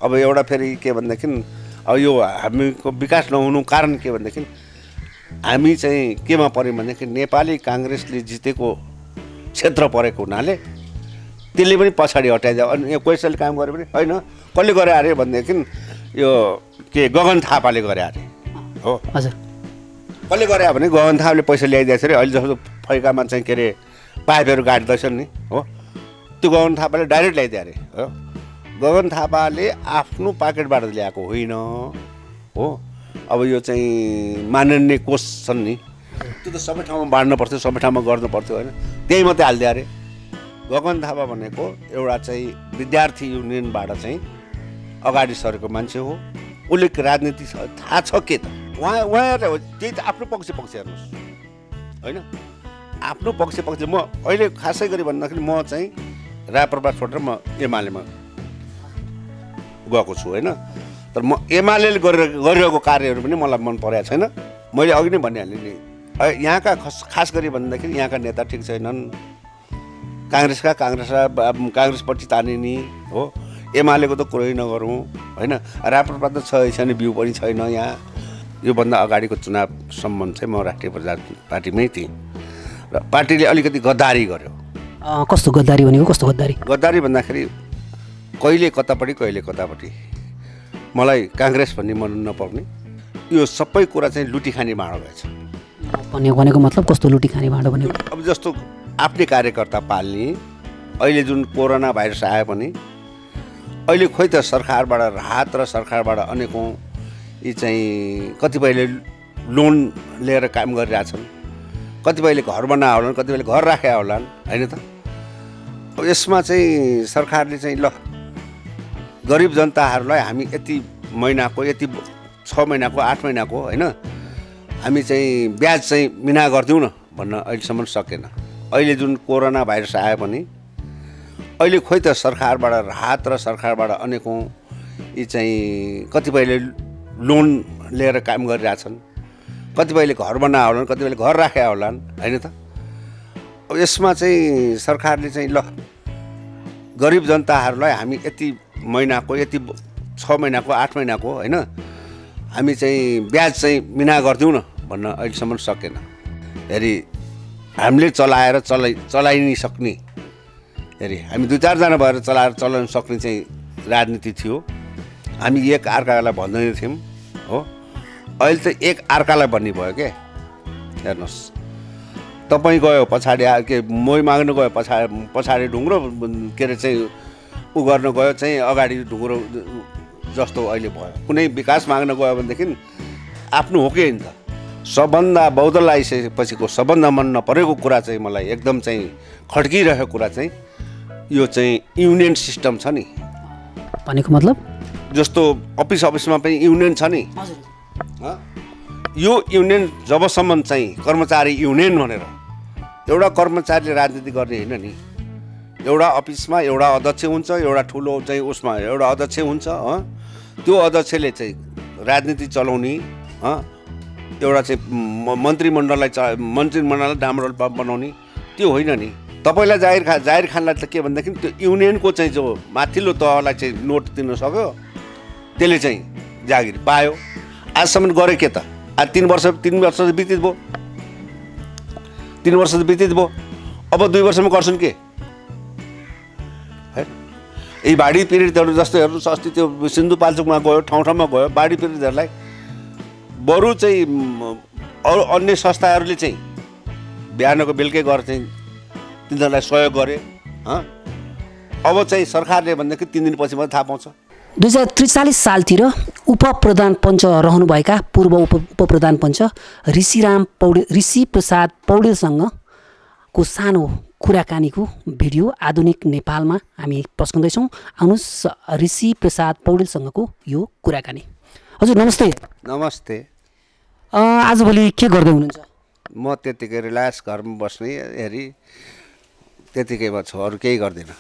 अब एउटा फेरि के भनेदेखि अब यो हामीको विकास नहुनु कारण के भनेदेखि हामी चाहिँ केमा पर्यौँ भनेदेखि नेपाली काङ्ग्रेसले जितेको क्षेत्र परेको हुनाले त्यसले पनि पछाडि हटाइदियो। अनि यो कसैले काम गरे पनि होइन, कसले गरे अरे भनेदेखि यो के गगन थापाले गरे अरे हो। हजुर, कसले गरे भने गगन थापाले पैसा ल्याइदिएछ अरे। अहिले जस्तो फैकामा चाहिँ के अरे पाइपहरू गाडिँदैछन् नि हो, त्यो गगन थापाले डाइरेक्ट ल्याइदियो अरे हो। गगन थापाले आफ्नो पाकेटबाट ल्याएको होइन हो। अब यो चाहिँ माननीय कोष छन् नि, त्यो त सबै ठाउँमा बाँड्नु पर्थ्यो, सबै ठाउँमा गर्नु पर्थ्यो होइन, त्यही मात्रै हालिदियो अरे। गगन थापा भनेको एउटा चाहिँ विद्यार्थी युनियनबाट चाहिँ अगाडि सरेको मान्छे हो। उसले राजनीति थाहा छ के त, उहाँहरूले त्यही त आफ्नो पक्ष हेर्नुहोस् होइन, आफ्नो पक्ष म अहिले खासै गरी भन्दाखेरि म चाहिँ राप्रपा छोडेर म एमालेमा गएको छु होइन। तर म एमाले गरिरहेको कार्यहरू पनि मलाई मन परेको छैन। मैले अघि नै भनिहालेँ नि, यहाँका खास गरी भन्दाखेरि यहाँका नेता ठिक छैनन्। काङ्ग्रेसपट्टि तानिने हो, एमालेको त कुरै नगरौँ होइन। राप्रपा त छैन, बिउ पनि छैन यहाँ। योभन्दा अगाडिको चुनावसम्म चाहिँ म राष्ट्रिय प्रजातन्त्र पार्टीमै थिएँ र पार्टीले अलिकति गद्दारी गर्यो। कस्तो गद्दारी भनेको? कस्तो गद्दारी? गद्दारी भन्दाखेरि कहिले कतापट्टि कहिले कतापट्टि। मलाई काङ्ग्रेस भन्ने मन नपर्ने, यो सबै कुरा चाहिँ लुटी खाने भाँडो रहेछ। भनेको मतलब कस्तो लुटी खाने भाँडो भनेको? अब जस्तो आफ्नै कार्यकर्ता पाल्ने, अहिले जुन कोरोना भाइरस आयो पनि अहिले खोइ त सरकारबाट राहत र सरकारबाट अनेकौँ यी चाहिँ कतिपयले लोन लिएर काम गरिरहेछन्, कतिपयले घर बनाए होलान्, कतिपयले घर राखे होलान् होइन त। यसमा चाहिँ सरकारले चाहिँ ल गरिब जनताहरूलाई हामी यति महिनाको, यति 6 महिनाको, 8 महिनाको होइन, हामी चाहिँ ब्याज चाहिँ मिना गरिदिउँ न भन्न अहिलेसम्म सकेन। अहिले जुन कोरोना भाइरस आयो पनि अहिले खोइ त सरकारबाट राहत र सरकारबाट अनेकौँ यी चाहिँ कतिपयले लोन लिएर काम गरिरहेछन्, कतिपयले घर बनाए होलान्, कतिपयले घर राखे होलान् होइन त। यसमा चाहिँ सरकारले चाहिँ ल गरिब जनताहरूलाई हामी यति महिनाको, यति 6 महिनाको, 8 महिनाको होइन, हामी चाहिँ ब्याज चाहिँ मिना गरिदिउँ न भन्न अहिलेसम्म सकेन। हेरी हामीले चलाइ नै सक्ने, हेरी हामी 2-4 जना भएर चलाउन सक्ने चाहिँ राजनीति थियो। हामी एक अर्कालाई भन्दैन थियौँ हो। अहिले त एक अर्कालाई भन्ने भयो क्या। हेर्नुहोस्, तपाईँ गयो पछाडि के मोही माग्नु गयो पछाडि ढुङ्ग्रो के अरे चाहिँ उ गर्न गयो चाहिँ अगाडि ढुङ्ग्रो जस्तो अहिले भयो। कुनै विकास माग्न गयो भनेदेखि आफ्नो हो कि नि त। सबभन्दा बौद्धल आइसकेपछिको सबभन्दा मन नपरेको कुरा चाहिँ मलाई एकदम चाहिँ खड्किरहेको कुरा चाहिँ यो चाहिँ युनियन सिस्टम छ नि। भनेको मतलब जस्तो अफिसमा पनि युनियन छ नि, यो युनियन जबसम्म चाहिँ कर्मचारी युनियन भनेर एउटा कर्मचारीले राजनीति गर्ने होइन नि। एउटा अफिसमा एउटा अध्यक्ष हुन्छ, एउटा ठुलो चाहिँ उसमा एउटा अध्यक्ष हुन्छ, त्यो अध्यक्षले चाहिँ राजनीति चलाउने, एउटा चाहिँ मन्त्रीमण्डललाई डामरोल बनाउने, त्यो होइन नि। तपाईँलाई जाहिर खानलाई त के भनेदेखि त्यो युनियनको चाहिँ जो माथिल्लो तहलाई चाहिँ नोट दिन सक्यो, त्यसले चाहिँ जागिर पायो। आजसम्म गरे के त? आज 3 वर्ष त बितित भयो, 3 वर्ष त बितित भयो। अब 2 वर्षमा गर्छन् के? है यी बाढी पीडितहरू जस्तो हेर्नुहोस्, अस्ति त्यो सिन्धुपाल्चोकमा गयो, ठाउँमा गयो बाढी पीडितहरूलाई बरु चाहिँ अरू अन्य संस्थाहरूले चाहिँ बिहानको बेलुकै गएर चाहिँ तिनीहरूलाई सहयोग गरे। अब चाहिँ सरकारले भनेदेखि 3 दिनपछि मात्रै थाहा पाउँछ। 2043 सालतिर उपप्रधान पञ्च रहनुभएका पूर्व उपप्रधान पञ्च ऋषि प्रसाद पौडेलसँगको सानो कुराकानीको भिडियो आधुनिक नेपालमा हामी पस्कँदैछौँ। आउनुहोस् ऋषि प्रसाद पौडेलसँगको यो कुराकानी। हजुर नमस्ते। नमस्ते। आजभोलि के गर्दै हुनुहुन्छ? म त्यतिकै रिल्याक्स घरमा बस्ने, हेरी त्यतिकैमा छु, अरू केही गर्दिनँ।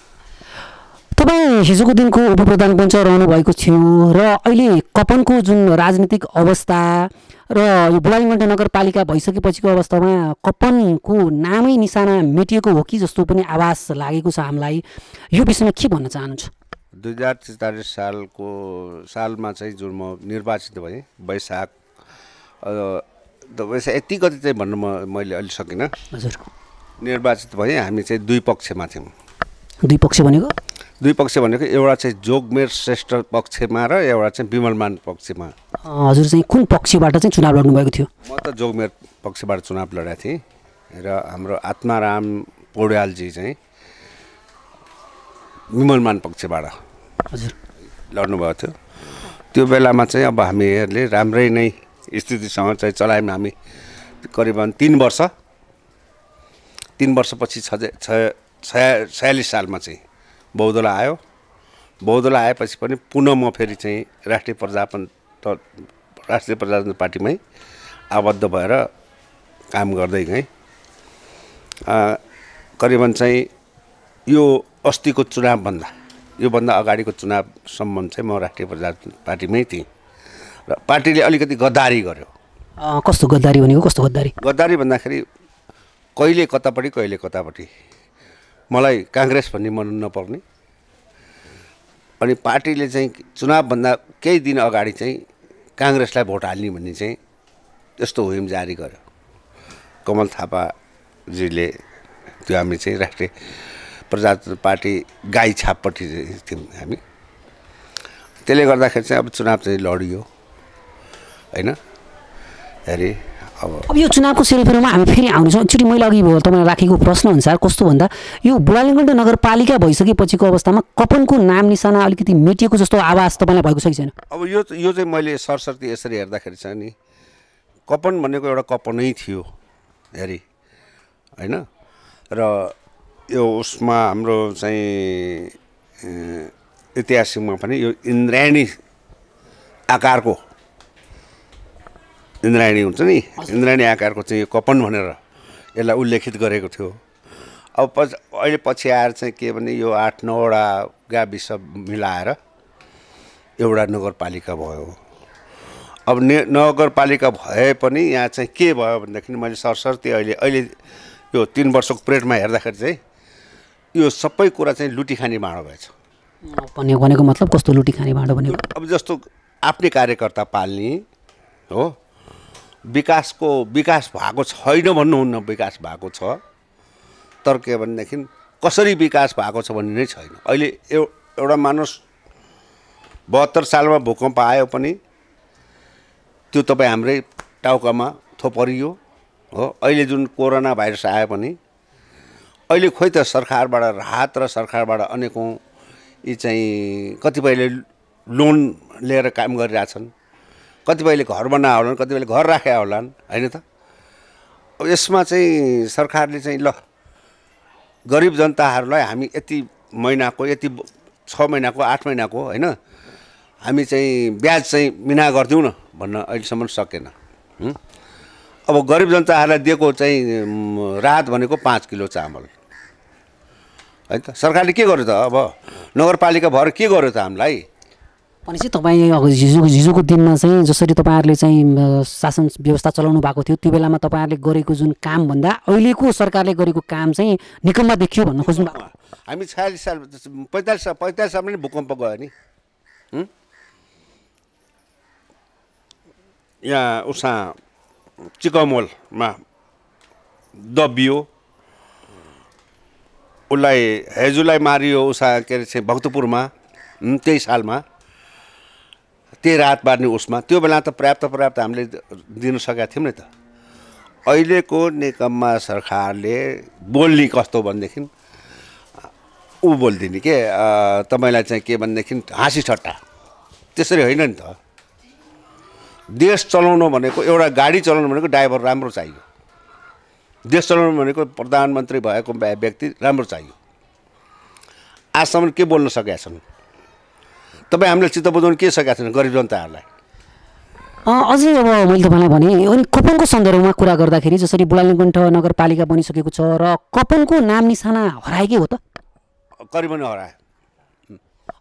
तपाईँ हिजोको दिनको उपप्रधान पञ्च रहनुभएको थियो र अहिले कपनको जुन राजनीतिक अवस्था र यो बुढालिङ्गण्ड नगरपालिका भइसकेपछिको अवस्थामा कपनको नामै निशाना मेटिएको हो कि जस्तो पनि आभास लागेको छ हामीलाई। यो विषयमा के भन्न चाहनुहुन्छ? 2043 सालमा चाहिँ जुन म निर्वाचित भएँ वैशाख वैशाख यति कति चाहिँ भन्नु मैले अलि सकिनँ। हजुर निर्वाचित भएँ। हामी चाहिँ दुई पक्षमा थियौँ। दुई पक्ष भनेको एउटा चाहिँ जोगमेर श्रेष्ठ पक्षमा र एउटा चाहिँ विमलमान पक्षमा। हजुर चाहिँ कुन पक्षबाट चाहिँ चुनाव लड्नुभएको थियो? म त जोगमेर पक्षबाट चुनाव लडेको थिएँ र हाम्रो आत्माराम पौड्यालजी चाहिँ विमलमान पक्षबाट हजुर लड्नुभएको थियो। त्यो बेलामा चाहिँ अब हामीहरूले राम्रै नै स्थितिसँग चाहिँ चलायौँ। हामी करिबन 3 वर्षपछि 46 सालमा चाहिँ बहुदल आयो। बहुदल आएपछि पनि पुनः म फेरि चाहिँ राष्ट्रिय प्रजातन्त्र पार्टीमै आबद्ध भएर काम गर्दै गएँ। करिबन चाहिँ यो अस्तिको चुनावभन्दा योभन्दा अगाडिको चुनावसम्म चाहिँ म राष्ट्रिय प्रजातन्त्र पार्टीमै थिएँ र पार्टीले अलिकति गद्दारी गर्यो। कस्तो गद्दारी भनेको? कस्तो गद्दारी? गद्दारी भन्दाखेरि कहिले कतापट्टि कहिले कतापट्टि। मलाई काङ्ग्रेस भन्ने मन नपर्ने, अनि पार्टीले चाहिँ चुनावभन्दा केही दिन अगाडि चाहिँ काङ्ग्रेसलाई भोट हाल्ने भन्ने चाहिँ यस्तो हुइम जारी गर्यो कमल थापाजीले। त्यो हामी चाहिँ राष्ट्रिय प्रजातन्त्र पार्टी गाई छापपट्टि थियौँ हामी। त्यसले गर्दाखेरि चाहिँ अब चुनाव चाहिँ लडियो होइन। हेरी अब यो चुनावको सेरोफेरोमा हामी फेरि आउनेछौँ। एकचोटि मैले अघि तपाईँलाई राखेको प्रश्नअनुसार कस्तो भन्दा यो बुढालिङ्गड नगरपालिका भइसकेपछिको अवस्थामा कपनको नाम निशाना अलिकति मेटिएको जस्तो आवाज तपाईँलाई भएको छ कि छैन? अब यो चाहिँ मैले सरसर्ती यसरी हेर्दाखेरि चाहिँ नि कपन भनेको एउटा कपनै थियो हेरी होइन। र यो उसमा हाम्रो चाहिँ ऐतिहासिकमा पनि यो इन्द्रायणी आकारको इन्द्रायणी हुन्छ नि, इन्द्रायणी आकारको चाहिँ यो कपन भनेर यसलाई उल्लेखित गरेको थियो। अब अहिले पछि आएर चाहिँ के भने यो 8-9वटा गाविस मिलाएर एउटा नगरपालिका भयो। अब नगरपालिका भए पनि यहाँ चाहिँ के भयो भनेदेखि मैले सरसर्ती अहिले यो 3 वर्षको पिरियडमा हेर्दाखेरि चाहिँ यो सबै कुरा चाहिँ लुटी खाने भाँडो भएछ। भनेको मतलब कस्तो लुटी खाने भाँडो भनेको? अब जस्तो आफ्नै कार्यकर्ता पाल्ने हो, विकास भएको छैन भन्नुहुन्न, विकास भएको छ, तर के भनेदेखि कसरी विकास भएको छ भन्ने नै छैन। अहिले एउटा मानुस 72 सालमा भूकम्प आयो पनि त्यो तपाईँ हाम्रै टाउकामा थोपरियो हो। अहिले जुन कोरोना भाइरस आयो पनि अहिले खोइ त सरकारबाट राहत र सरकारबाट अनेकौँ यी चाहिँ कतिपयले लोन लिएर काम गरिरहेछन्, कतिपयले घर बनाए होलान्, कतिपयले घर राखेका होलान् होइन त। अब यसमा चाहिँ सरकारले चाहिँ ल गरिब जनताहरूलाई हामी यति महिनाको, यति 6 महिनाको, 8 महिनाको होइन हामी चाहिँ ब्याज चाहिँ मिना गरिदिउँ न भन्न अहिलेसम्म सकेन। अब गरिब जनताहरूलाई दिएको चाहिँ राहत भनेको 5 किलो चामल है त। सरकारले के गर्यो त? अब नगरपालिका भएर के गर्यो त हामीलाई? भनेपछि तपाईँ हिजोको दिनमा चाहिँ जसरी तपाईँहरूले चाहिँ शासन व्यवस्था चलाउनु भएको थियो त्यो बेलामा तपाईँहरूले गरेको जुन कामभन्दा अहिलेको सरकारले गरेको काम चाहिँ निकम्मा देखियो भन्न खोज्नु भएको? हामी 46 साल 45 सालमा नि भूकम्प गयो नि। यहाँ उषा चिकमोलमा दबियो, उसलाई हेजुलाई मारियो उषा के अरे चाहिँ भक्तपुरमा 23 सालमा। त्यही रात बार्ने उसमा त्यो बेला त पर्याप्त हामीले दिन सकेका थियौँ नि त। अहिलेको नेकम्मा सरकारले बोल्ने कस्तो भनेदेखि ऊ बोलिदिने के तपाईँलाई चाहिँ के भनेदेखि हाँसी ठट्टा, त्यसरी होइन नि त। देश चलाउनु भनेको एउटा गाडी चलाउनु भनेको ड्राइभर राम्रो चाहियो, देश चलाउनु भनेको प्रधानमन्त्री भएको व्यक्ति राम्रो चाहियो। आजसम्म के बोल्न सकेका छन् तपाईँ? हामीले चित्त बुझाउनु के सकेका छैन गरिब जनताहरूलाई। अझै अब मैले तपाईँलाई भने अनि कपनको सन्दर्भमा कुरा गर्दाखेरि जसरी बुढालिङ्गड नगरपालिका बनिसकेको छ र कपनको नाम निशाना हराएकै हो त? करिबन हरायो।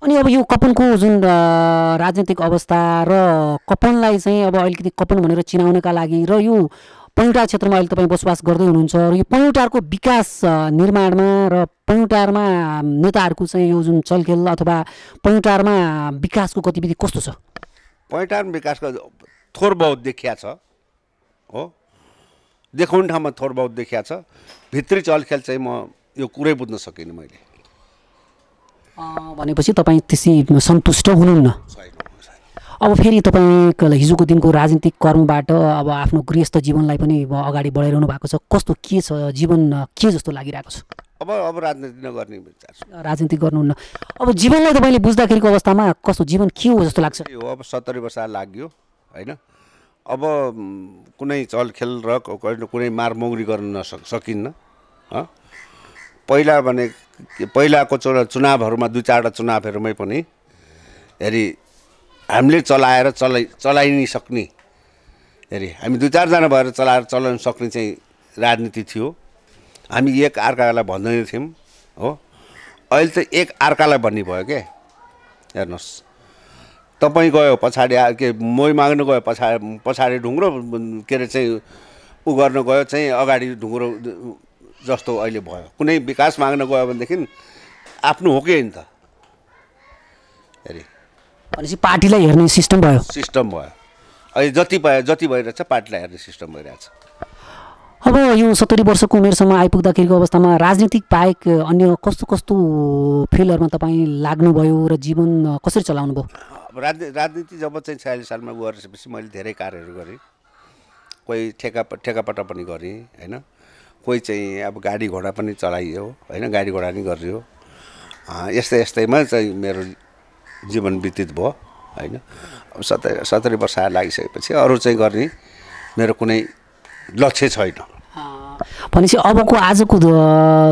अनि अब यो कपनको जुन राजनीतिक अवस्था र कपनलाई चाहिँ अब अलिकति कपन भनेर चिनाउनका लागि र यो पञ्चटार क्षेत्रमा अहिले तपाईँ बसोबास गर्दै हुनुहुन्छ र यो पञ्चटारको विकास निर्माणमा र पञ्चटारमा नेताहरूको चाहिँ यो जुन चलखेल अथवा पञ्चटारमा विकासको गतिविधि कस्तो छ? पञ्चटारमा विकासको थोर बहुत देखिया छ हो, देखाउने ठाउँमा थोर बहुत देखिया छ। भित्री चलखेल चाहिँ म यो कुरै बुझ्न सकिनँ मैले। भनेपछि तपाईँ त्यसै सन्तुष्ट हुनुहुन्न? अब फेरि तपाईँ हिजोको दिनको राजनीतिक कर्मबाट अब आफ्नो गृहस्थ जीवनलाई पनि अगाडि बढाइरहनु भएको छ, कस्तो के छ जीवन, के जस्तो लागिरहेको छ? अब राजनीति नगर्ने विचार छ। राजनीति गर्नुहुन्न। अब जीवनलाई तपाईँले बुझ्दाखेरिको अवस्थामा कस्तो जीवन के हो जस्तो लाग्छ? यो अब 70 वर्ष लाग्यो होइन। अब कुनै चलखेल र कुनै मारमोगरी गर्न सकिन्न। पहिला भने पहिलाको चुनावहरूमा 2-4वटा चुनावहरूमै पनि हेरी हामीले चलाइ नै सक्ने, हेरी हामी 2-4जना भएर चलाउन सक्ने चाहिँ राजनीति थियो। हामी एक अर्कालाई भन्दैन थियौँ हो। अहिले चाहिँ एक अर्कालाई भन्ने भयो क्या। हेर्नुहोस्, तपाईँ गयो पछाडि के मोही माग्नु गयो पछाडि ढुङ्ग्रो के अरे चाहिँ उ गर्न गयो चाहिँ अगाडि ढुङ्ग्रो जस्तो अहिले भयो। कुनै विकास माग्न गयो भनेदेखि आफ्नो हो कि त हेरी भनेपछि पार्टीलाई हेर्ने सिस्टम भयो। अहिले जति भइरहेछ पार्टीलाई हेर्ने सिस्टम भइरहेछ। अब यो 70 वर्षको उमेरसम्म आइपुग्दाखेरिको अवस्थामा राजनीतिक बाहेक अन्य कस्तो कस्तो फिल्डहरूमा तपाईँ लाग्नुभयो र जीवन कसरी चलाउनु भयो? राजनीति जब चाहिँ 46 सालमा गरेपछि मैले धेरै कार्यहरू गरेँ। कोही ठेकापट्टा पनि गरेँ होइन, कोही चाहिँ अब गाडी घोडा पनि चलाइयो होइन, गाडी घोडा पनि गरियो। यस्तैमा चाहिँ मेरो जीवन व्यतीत भयो होइन। अब 70 वर्ष लागिसकेपछि अरू चाहिँ गर्ने मेरो कुनै लक्ष्य छैन। भनेपछि अबको आजको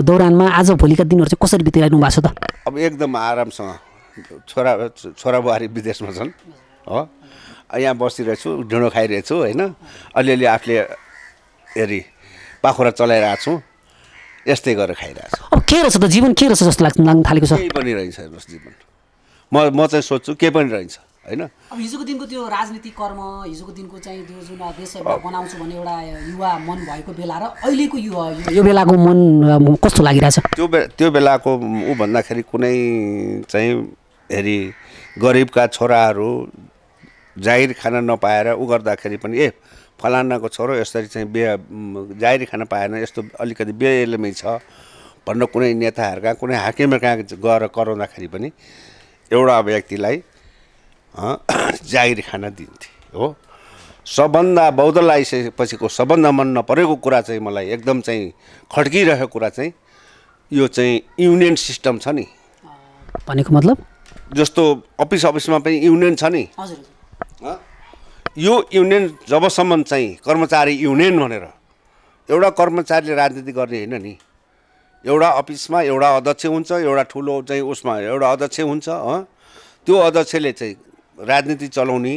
दौरानमा आज भोलिका दिनहरू चाहिँ कसरी बिताइरहनु भएको छ त? अब एकदम आरामसँग छोरा बुहारी विदेशमा छन् हो, यहाँ बसिरहेछु, ढिँडो खाइरहेछु होइन, अलिअलि आफूले हेरी पाखुरा चलाइरहेको छु, यस्तै गरेर खाइरहेको छु। अब के रहेछ त जीवन, के रहेछ जस्तो लाग्न थालेको छ? केही पनि रहन्छ हेर्नुहोस् जीवन, म चाहिँ सोध्छु केही पनि रहन्छ होइन। अब हिजोको दिनको त्यो राजनीतिक कर्म, हिजोको दिनको चाहिँ त्यो जुन देश बनाउँछु भन्ने एउटा युवा मन भएको बेला र अहिलेको यो बेलाको मन कस्तो लागिरहेछ? त्यो बेलाको ऊ भन्दाखेरि कुनै चाहिँ हेरी गरिबका छोराहरू जागिर खान नपाएर उ गर्दाखेरि पनि फलानाको छोरो यसरी चाहिँ जागिर खान पाएन, यस्तो अलिकति बेलमै छ भनेर कुनै नेताहरूका कुनै हाकिमहरूका गएर कराउँदाखेरि पनि एउटा व्यक्तिलाई जागिर खान दिन्थे हो। सबभन्दा बौद्ध लगाइसकेपछिको सबभन्दा मन नपरेको कुरा चाहिँ मलाई एकदम चाहिँ खड्किरहेको कुरा चाहिँ यो चाहिँ युनियन सिस्टम छ नि। भनेको मतलब जस्तो अफिसमा पनि युनियन छ नि। यो युनियन जबसम्म चाहिँ कर्मचारी युनियन भनेर एउटा कर्मचारीले राजनीति गर्ने होइन नि। एउटा अफिसमा एउटा अध्यक्ष हुन्छ, एउटा ठुलो चाहिँ उसमा एउटा अध्यक्ष हुन्छ। त्यो अध्यक्षले चाहिँ राजनीति चलाउने,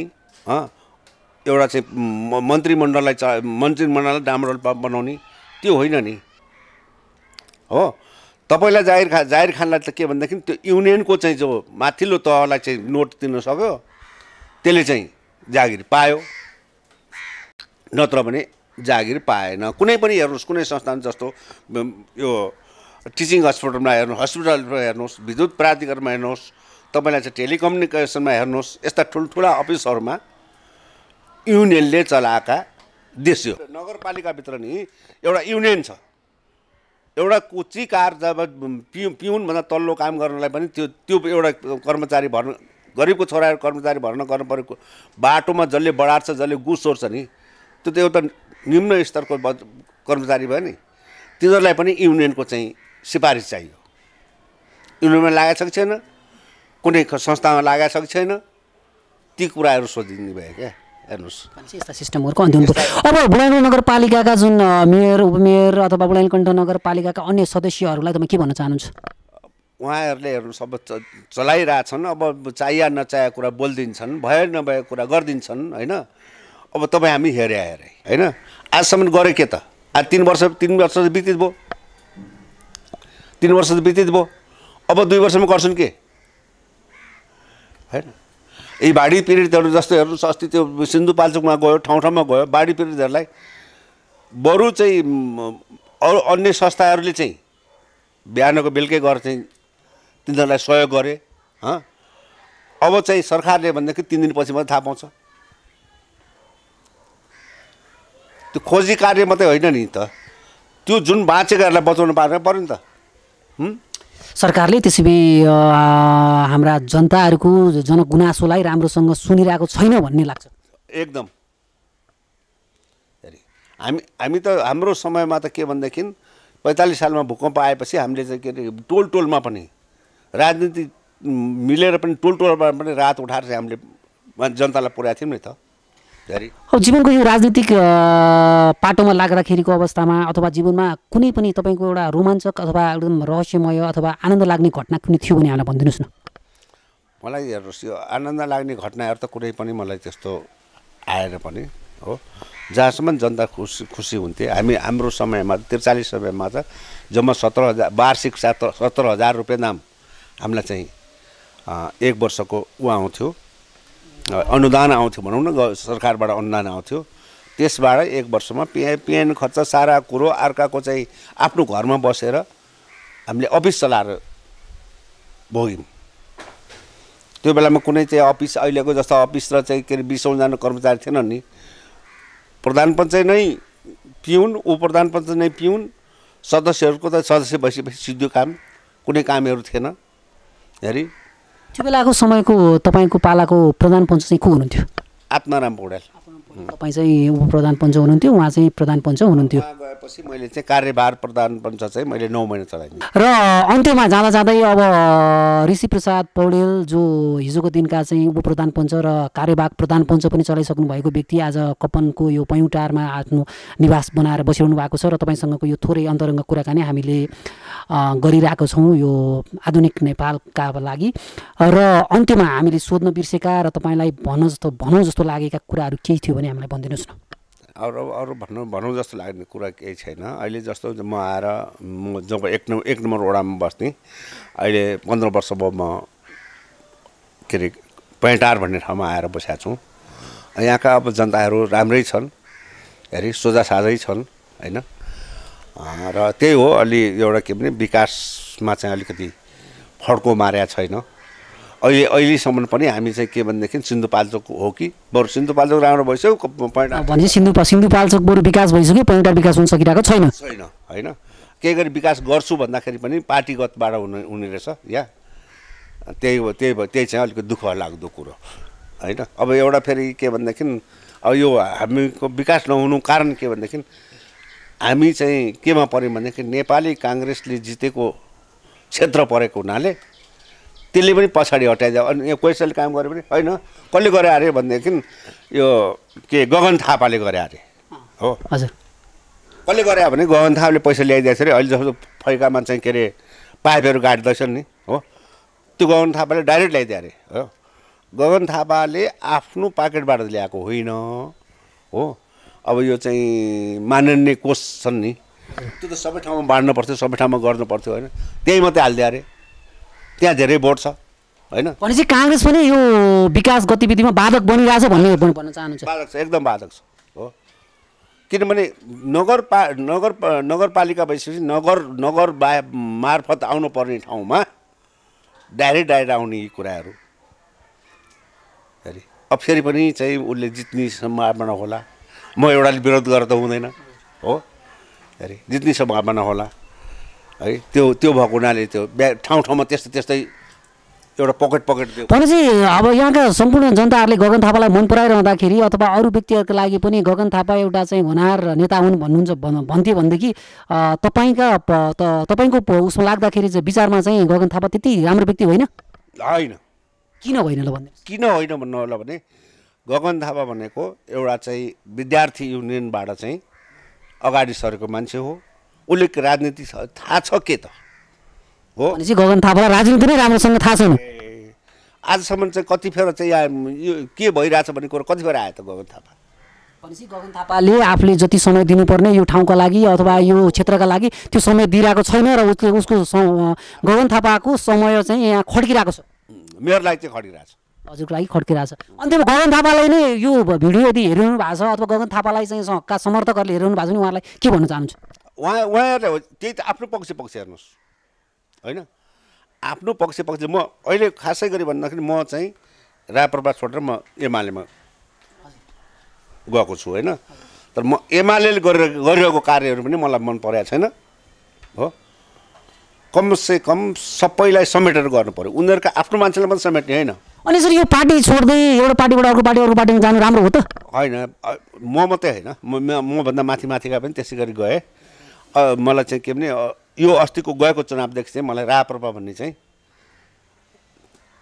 एउटा चाहिँ मन्त्रीमण्डललाई राम्रो बनाउने त्यो होइन नि हो। तपाईँलाई जागिर खानलाई त के भनेदेखि त्यो युनियनको चाहिँ जो माथिल्लो तहलाई चाहिँ नोट दिन सक्यो त्यसले चाहिँ जागिर पायो, नत्र भने जागिर पाएन। कुनै पनि हेर्नुहोस्, कुनै संस्थान जस्तो यो टिचिङ हस्पिटलमा हेर्नुहोस्, हस्पिटलमा हेर्नुहोस्, विद्युत प्राधिकरणमा हेर्नुहोस्, तपाईँलाई चाहिँ टेलिकम्युनिकेसनमा हेर्नुहोस्, यस्ता ठुल्ठुला अफिसहरूमा युनियनले चलाएका देश हो। नगरपालिकाभित्र नि एउटा युनियन छ। एउटा कुचीकार जब पिउनभन्दा तल्लो काम गर्नलाई पनि त्यो एउटा कर्मचारी भर्न, गरिबको छोराहरू कर्मचारी भर्न गर्नु परेको बाटोमा जसले बढार्छ, जसले गुस सोर्छ नि, त्यो त एउटा निम्न स्तरको कर्मचारी भयो नि। तिनीहरूलाई पनि युनियनको चाहिँ सिफारिस चाहियो। युनियनमा लागेको छ कि छैन, कुनै संस्थामा लागेको छ कि छैन, ती कुराहरू सोधिदिने भयो क्या। हेर्नुहोस् यस्ता सिस्टमहरूको अन्त्य हुनु पर्यो। अब बुढानीकण्ठ नगरपालिकाका जुन मेयर, उपमेयर अथवा बुढानीकण्ठ नगरपालिकाका अन्य सदस्यहरूलाई तपाईँ के भन्न चाहनुहुन्छ? उहाँहरूले हेर्नु सब चलाइरहेछन्। अब चाहिया नचाहिएको कुरा बोलिदिन्छन्, भए नभएको कुरा गरिदिन्छन् होइन। अब तपाईँ हामी हेरे होइन, आजसम्म गरे के त? आज 3 वर्ष त बितित भयो, 3 वर्ष त बितित भयो। अब 2 वर्षमा गर्छन् के होइन। यी बाढी पीडितहरू जस्तो हेर्नुहोस्, अस्ति त्यो सिन्धुपाल्चोकमा गयो, ठाउँ ठाउँमा गयो, बाढी पीडितहरूलाई बरु चाहिँ अरू अन्य संस्थाहरूले चाहिँ बिहानको बेलुकै गरेर चाहिँ तिनीहरूलाई सहयोग गरे। अब चाहिँ सरकारले भनेदेखि 3 दिनपछि मात्रै थाहा पाउँछ। त्यो खोजी कार्य मात्रै होइन नि त, त्यो जुन बाँचेकाहरूलाई बचाउनु पर्यो नि त। सरकारले त्यसैले हाम्रा जनताहरूको जनगुनासोलाई राम्रोसँग सुनिरहेको छैन भन्ने लाग्छ। एकदम हामी त हाम्रो समयमा त के भनेदेखि 45 सालमा भूकम्प आएपछि हामीले चाहिँ के अरे टोलमा पनि राजनीति मिलेर पनि टोलमा पनि रात उठाएर चाहिँ हामीले जनतालाई पुर्याएको थियौँ नि त। अब जीवनको यो राजनीतिक पाटोमा लाग्दाखेरिको अवस्थामा अथवा जीवनमा कुनै पनि तपाईँको एउटा रोमाञ्चक अथवा एकदम रहस्यमय अथवा आनन्द लाग्ने घटना कुनै थियो भने हामीलाई भनिदिनुहोस् न। मलाई हेर्नुहोस्, यो आनन्द लाग्ने घटनाहरू त कुनै पनि मलाई त्यस्तो आएर पनि हो। जहाँसम्म जनता खुसी हुन्थे। हाम्रो समयमा 43 समयमा त जम्मा 17,000 वार्षिक 17,000 रुपियाँ नाम हामीलाई चाहिँ 1 वर्षको आउँथ्यो, अनुदान आउँथ्यो भनौँ न, सरकारबाट अनुदान आउँथ्यो। त्यसबाट 1 वर्षमा पिएन खर्च सारा कुरो अर्काको चाहिँ आफ्नो घरमा बसेर हामीले अफिस चलाएर भोग्यौँ। त्यो बेलामा कुनै चाहिँ अफिस अहिलेको जस्तो अफिस र चाहिँ के अरे 20 जना कर्मचारी थिएन नि। प्रधान पञ्चायत नै पिउन, उपप्रधान पञ्चायत नै पिउन, सदस्यहरूको त सदस्य भएपछि सिधो काम, कुनै कामहरू थिएन। त्यो बेलाको समयको तपाईँको पालाको प्रधान पञ्च चाहिँ को हुनुहुन्थ्यो? आत्माराम पौडेल। तपाईँ चाहिँ उपप्रधान पञ्च हुनुहुन्थ्यो, उहाँ चाहिँ प्रधान पञ्च हुनुहुन्थ्यो। गएपछि मैले चाहिँ कार्यभार प्रधान पञ्च चाहिँ मैले 9 महिना चलाइदिएँ। र अन्त्यमा जाँदै अब ऋषिप्रसाद पौडेल जो हिजोको दिनका चाहिँ उपप्रधान पञ्च र कार्यवाहक प्रधान पञ्च पनि चलाइसक्नु भएको व्यक्ति आज कपनको यो पैउटारमा आफ्नो निवास बनाएर बसिरहनु भएको छ र तपाईँसँगको यो थोरै अन्तरङ्ग कुराकानी हामीले गरिरहेको छौँ यो आधुनिक नेपालका लागि। र अन्त्यमा हामीले सोध्न बिर्सेका र तपाईँलाई भनौँ जस्तो लागेका कुराहरू केही थियो भने हामीलाई भनिदिनुहोस् न। अरू भनौँ जस्तो लाग्ने कुरा केही छैन। अहिले जस्तो म आएर जब 1 नम्बर वडामा बस्ने, अहिले 15 वर्ष भयो म के अरे पैँटार भन्ने ठाउँमा आएर बसेका छौँ। यहाँका अब जनताहरू राम्रै छन्, सोझा साझै छन् होइन। र त्यही हो, अलि एउटा के भने विकासमा चाहिँ अलिकति फड्को मारेको छैन अहिलेसम्म पनि। हामी चाहिँ के भनेदेखि सिन्धुपाल्चोक हो कि बरु सिन्धुपाल्चोक राम्रो भइसक्यो, भनेपछि सिन्धुपाल्चोक बरु विकास भइसक्यो, पैँटार विकास हुन सकिरहेको छैन होइन। केही गरी विकास गर्छु भन्दाखेरि पनि पार्टीगतबाट हुने रहेछ या त्यही चाहिँ अलिकति दुःख लाग्दो कुरो होइन। अब एउटा फेरि के भनेदेखि अब यो हामीको विकास नहुनु कारण के भनेदेखि हामी चाहिँ केमा पऱ्यौँ भनेदेखि नेपाली काङ्ग्रेसले जितेको क्षेत्र परेको हुनाले त्यसले पनि पछाडि हटाइदियो। अनि यो कोइसले काम गरे पनि होइन, कसले गरे अरे भनेदेखि यो के गगन थापाले गरे अरे हो। हजुर, कसले गरे भने गगन थापाले पैसा ल्याइदिएछ अरे। अहिले जस्तो फैकामा चाहिँ के अरे पाइपहरू गाडिँदैछन् नि हो, त्यो गगन थापाले डाइरेक्ट ल्याइदियो अरे हो। गगन थापाले आफ्नो पाकेटबाट ल्याएको होइन हो। अब यो चाहिँ माननीय कोष छन् नि, त्यो त सबै ठाउँमा बाँड्नु पर्थ्यो, सबै ठाउँमा गर्नु पर्थ्यो होइन। त्यही मात्रै हालिदियो अरे, त्यहाँ धेरै भोट छ होइन। भनेपछि काङ्ग्रेस पनि यो विकास गतिविधिमा बाधक बनिरहेछ भन्ने भन्न चाहनुहुन्छ? बाधक छ, एकदम बाधक छ हो। किनभने नगरपालिका भइसकेपछि नगर मार्फत आउनुपर्ने ठाउँमा डाइरेक्ट आउने यी कुराहरू। अब फेरि पनि चाहिँ उसले जित्ने सम्भावना होला। म एउटाले विरोध गरेर त हुँदैन हो, जित्ने सम्भावना होला है। त्यो भएको हुनाले त्यो ठाउँमा त्यस्तै एउटा पकेट दियो भनेपछि अब यहाँका सम्पूर्ण जनताहरूले गगन थापालाई मन पराइरहँदाखेरि अथवा अरू व्यक्तिहरूको लागि पनि गगन थापा एउटा चाहिँ होनार नेता हुन् भन्थे भनेदेखि तपाईँको उसमा लाग्दाखेरि चाहिँ विचारमा चाहिँ गगन थापा त्यति राम्रो व्यक्ति होइन? किन होइन ल भन्नु? किन होइन भन्नु होला भने गगन थापा भनेको एउटा चाहिँ विद्यार्थी युनियनबाट चाहिँ अगाडि सरेको मान्छे हो। उसले राजनीति थाहा छ के त हो। भनेपछि गगन थापालाई राजनीति नै राम्रोसँग थाहा छैन आजसम्म चाहिँ। कति फेर चाहिँ यो के भइरहेछ भन्ने कुरो कति फेर आयो त गगन थापा? भनेपछि गगन थापाले आफूले जति समय दिनुपर्ने यो ठाउँका लागि अथवा यो क्षेत्रका लागि त्यो समय दिइरहेको छैन र उसको गगन थापाको समय चाहिँ यहाँ खड्किरहेको छ। मेरो लागि चाहिँ खडिरहेछ हजुरको लागि खड्किरहेछ। अन्त्यमा गगन थापालाई नै यो भिडियो यदि हेरिरहनु भएको छ अथवा गगन थापालाई चाहिँ का समर्थकहरूले हेरिरहनु भएको छ भने उहाँलाई के भन्न चाहनुहुन्छ? उहाँहरूले त्यही त आफ्नो पक्ष हेर्नुहोस् होइन, आफ्नो पक्ष म अहिले खासै गरी भन्दाखेरि म चाहिँ राप्रपा छोडेर म एमालेमा गएको छु होइन। तर म एमाले गरिरहेको कार्यहरू पनि मलाई मन परेको छैन हो। कमसे कम सबैलाई समेटेर गर्नु पर्यो, उनीहरूका आफ्नो मान्छेलाई मात्रै समेट्ने होइन। अनि सर यो पार्टी छोड्दै एउटा पार्टीबाट अर्को पार्टीमा जानु राम्रो हो त? होइन, म मात्रै होइन, मभन्दा माथिका पनि त्यसै गरी गए। मलाई चाहिँ के भने यो अस्तिको गएको चुनावदेखि चाहिँ मलाई राप्रपा भन्ने चाहिँ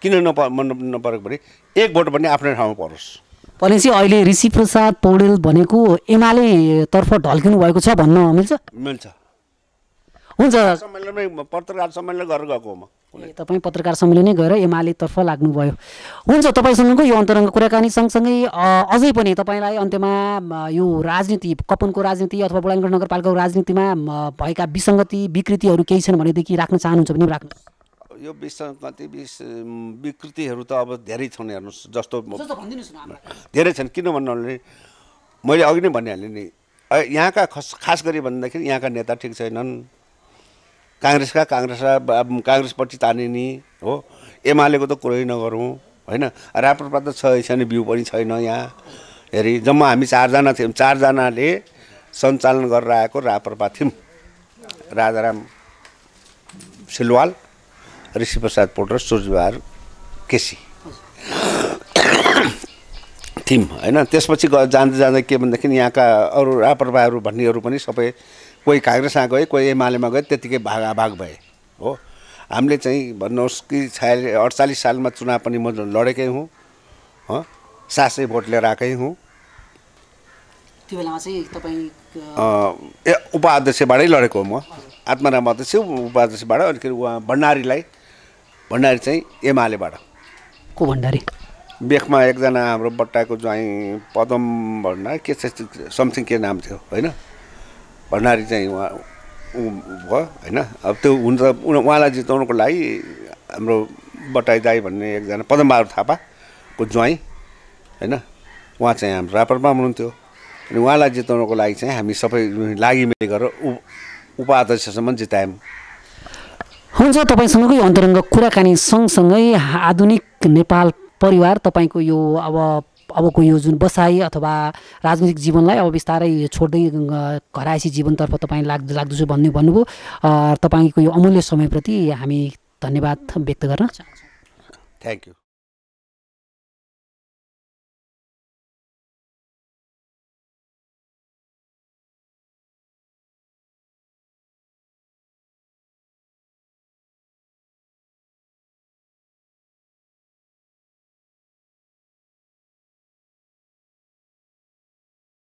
किन नपरेको भने एक भोट भन्ने आफ्नै ठाउँमा परोस्। भनेपछि अहिले ऋषिप्रसाद पौडेल भनेको एमालेतर्फ ढल्किनु भएको छ भन्न मिल्छ? मिल्छ। हुन्छ, सम्मेलनमै पत्रकार सम्मेलन गरेर गएको म। तपाईँ पत्रकार सम्मेलनै गएर एमालेतर्फ लाग्नुभयो। हुन्छ, तपाईँसँगको यो अन्तरङ्ग कुराकानी सँगसँगै अझै पनि तपाईँलाई अन्त्यमा यो राजनीति, कपनको राजनीति अथवा बुढानीगढ नगरपालिकाको राजनीतिमा भएका विसङ्गति विकृतिहरू केही छन् भनेदेखि राख्न चाहनुहुन्छ भने राख्नु। यो विकृतिहरू त अब धेरै छन् हेर्नुहोस्, जस्तो धेरै छन्। किन भन्नु, मैले अघि नै भनिहालेँ नि, यहाँका खास गरी भन्दाखेरि यहाँका नेता ठिक छैनन्। काङ्ग्रेसपट्टि तानिने हो, एमालेको त कुरै नगरौँ होइन। राप्रपा त छैन, बिउ पनि छैन यहाँ हेरी। जम्मा हामी चारजना थियौँ, चारजनाले सञ्चालन गरेर आएको राप्रपा थियौँ। राजाराम सिलवाल, ऋषिप्रसाद पौडेल, सूर्यबहादुर केसी थियौँ होइन। त्यसपछि जाँदै के भनेदेखि यहाँका अरू राप्रपाहरू भन्नेहरू पनि सबै कोही काङ्ग्रेसमा गए, कोही एमालेमा गए, त्यत्तिकै भाग भए हो। हामीले चाहिँ भन्नुहोस् कि 48 सालमा चुनाव पनि म लडेकै हुँ, 700 भोट लिएर आएकै हुँ। त्यो बेलामा चाहिँ तपाईँ उपाध्यक्षबाटै लडेको म, आत्माराम अध्यक्ष उपाध्यक्षबाट। अनि उहाँ भण्डारी चाहिँ एमालेबाट। को भण्डारी? बेखमा एकजना हाम्रो बट्टाको ज्वाइँ पदम भण्डारी के समथिङ के नाम थियो होइन। भण्डारी चाहिँ उहाँ भयो होइन। अब त्यो हुन त उहाँलाई जिताउनुको लागि हाम्रो बटाई दाई भन्ने एकजना पदमबहादुर थापाको ज्वाइँ होइन, उहाँ चाहिँ हाम्रो राप्रपामा हुनुहुन्थ्यो। अनि उहाँलाई जिताउनुको लागि चाहिँ हामी सबै लागिमेली गरेर उपाध्यक्षसम्म जितायौँ। हुन्छ, तपाईँसँगको यो अन्तरङ्ग कुराकानी सँगसँगै आधुनिक नेपाल परिवार तपाईँको यो अबको यो जुन बसाइ अथवा राजनीतिक जीवनलाई अब बिस्तारै छोड्दै घरायसी जीवनतर्फ तपाईँ लाग्दैछु भन्नुभयो। तपाईँको यो अमूल्य समयप्रति हामी धन्यवाद व्यक्त गर्न चाहन्छौँ। Thank you.